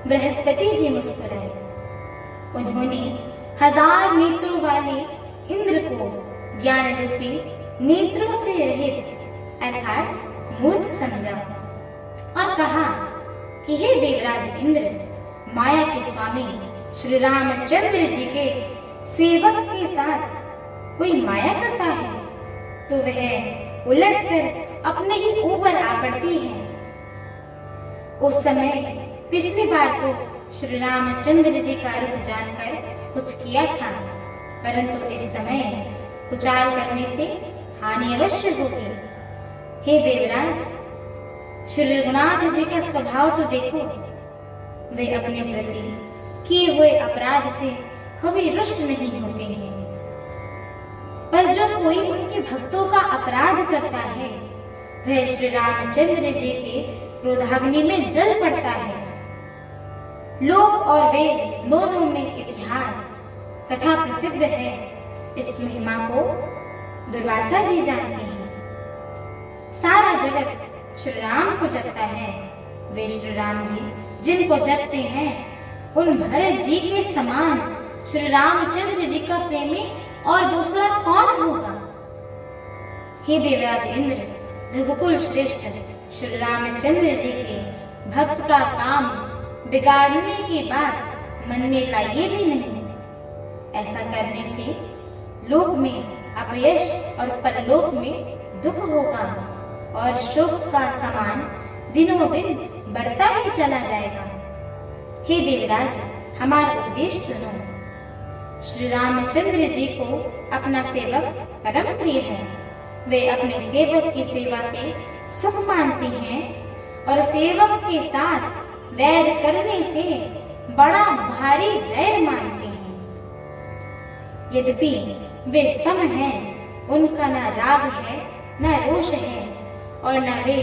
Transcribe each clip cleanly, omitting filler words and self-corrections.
बृहस्पति जी मुस्कुराए। उन्होंने 1000 नेत्रों वाले इंद्र को ज्ञान रूपी नेत्रों से रहित अर्थात मूर्ख समझा और कहा कि हे देवराज इंद्र, माया के स्वामी श्री रामचंद्र जी के सेवक के साथ कोई माया करता है तो वह उलटकर अपने ही ऊपर आ पड़ती है। उस समय पिछली बार तो श्री रामचंद्र जी का रूप जानकर कुछ किया था, परंतु इस समय कुचाल करने से हानि अवश्य होगी। हे देवराज, श्री रघुनाथ जी का स्वभाव तो देखो, वे अपने प्रति किए हुए अपराध से कभी रुष्ट नहीं होते हैं, पर जो कोई उनके भक्तों का अपराध करता है वह श्री रामचंद्र जी के क्रोधाग्नि में जल पड़ता है। लोक और वेद दोनों में इतिहास कथा प्रसिद्ध है। इस महिमा को दुर्वासा जी जानते हैं। सारा जगत श्री राम को जपता है। वे श्री राम जी जिनको जपते हैं उन भरत जी के समान श्री रामचंद्र जी का प्रेमी और दूसरा कौन होगा। हे देवराज इंद्र, रघुकुल श्रेष्ठ श्री रामचंद्र जी के भक्त का काम बिगाड़ने की बात मन में लाइए भी नहीं। ऐसा करने से लोक में अपयश और परलोक में दुख होगा और शोक का सामान दिनों दिन बढ़ता ही चला जाएगा। हे देवराज, हमारा उपदेश सुनो। श्री रामचंद्र जी को अपना सेवक परम प्रिय है। वे अपने सेवक की सेवा से सुख मानती हैं और सेवक के साथ वैर करने से बड़ा भारी वैर मानते हैं। यद्यपि वे सम हैं, उनका न राग है न रोष है और न वे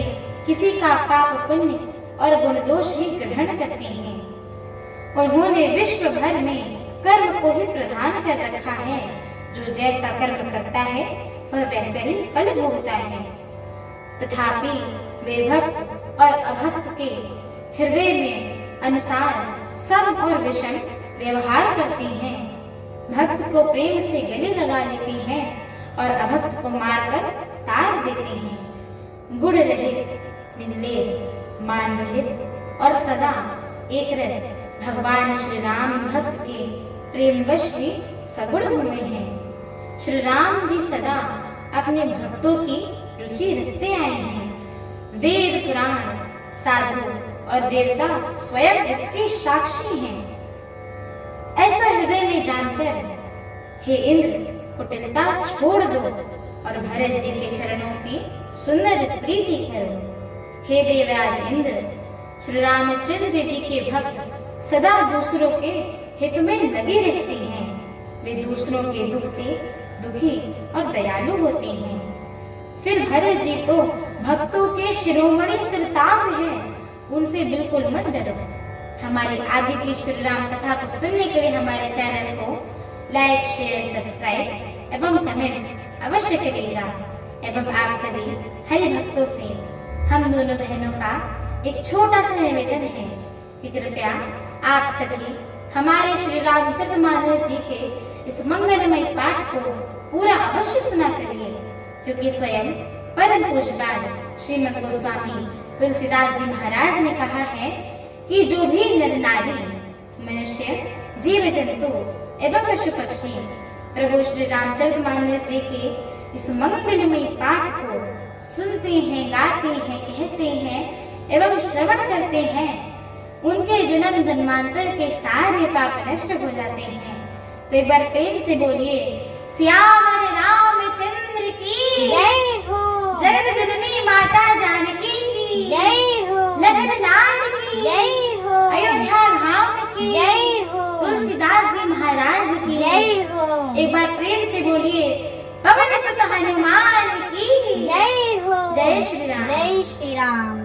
किसी का पाप पुण्य और गुण दोष ही ग्रहण करते हैं। उन्होंने विश्व भर में कर्म को ही प्रदान कर रखा है। जो जैसा कर्म करता है वह वैसा ही फल भोगता है। तथापि वे भक्त और अभक्त के हृदय में अनुसार सम और विषम व्यवहार करते हैं। भक्त को प्रेम से गले लगा लेते हैं और अभक्त को मारकर तार देते हैं। गुण रहित, निर्लेप, मान रहित और सदा एक रस भगवान श्री राम भक्त के प्रेमवश ही सगुण हुए हैं। श्री राम जी सदा अपने भक्तों की रुचि रखते आए हैं। वेद पुराण, साधु और देवता स्वयं इसके साक्षी हैं। ऐसा हृदय में जानकर हे इंद्र, कुटिलता छोड़ दो और भरत जी के चरणों की सुंदर प्रीति करो। हे देवराज इंद्र, श्री रामचंद्र जी के भक्त सदा दूसरों के हित में लगे रहते हैं। वे दूसरों के दुख से दुखी और दयालु होते हैं। फिर भरत जी तो भक्तों के शिरोमणि सिरताज हैं, उनसे बिल्कुल मत डरो। हमारी आगे की श्री राम कथा को सुनने के लिए हमारे चैनल को लाइक, शेयर, सब्सक्राइब एवं कमेंट अवश्य करिएगा। एवं आप सभी हरि भक्तों से हम दोनों बहनों का एक छोटा सा निवेदन है कि कृपया आप सभी हमारे श्री रामचरितमानस जी के इस मंगलमय पाठ को पूरा अवश्य सुना करिए, क्योंकि स्वयं परम पूज्यपाद श्रीमद गोस्वामी तुलसीदास जी महाराज ने कहा है कि जो भी नर नारी, मनुष्य, जीव जंतु एवं पशु पक्षी प्रभु श्री रामचरितमानस जी के इस मंगलमय पाठ को सुनते हैं, गाते हैं, कहते हैं एवं श्रवण करते हैं, उनके जन्म जन्मांतर के सारे पाप नष्ट हो जाते हैं। तो एक बार प्रेम से बोलिए, श्यामर रामचंद्र की जय हो, जगत जननी माता जानकी की जय हो, लखन लाल की जय हो, अयोध्या धाम की जय हो, तुलसीदास जी महाराज की जय हो। एक बार प्रेम से बोलिए, पवन सुत हनुमान की जय हो, जय श्री राम। जय श्री राम।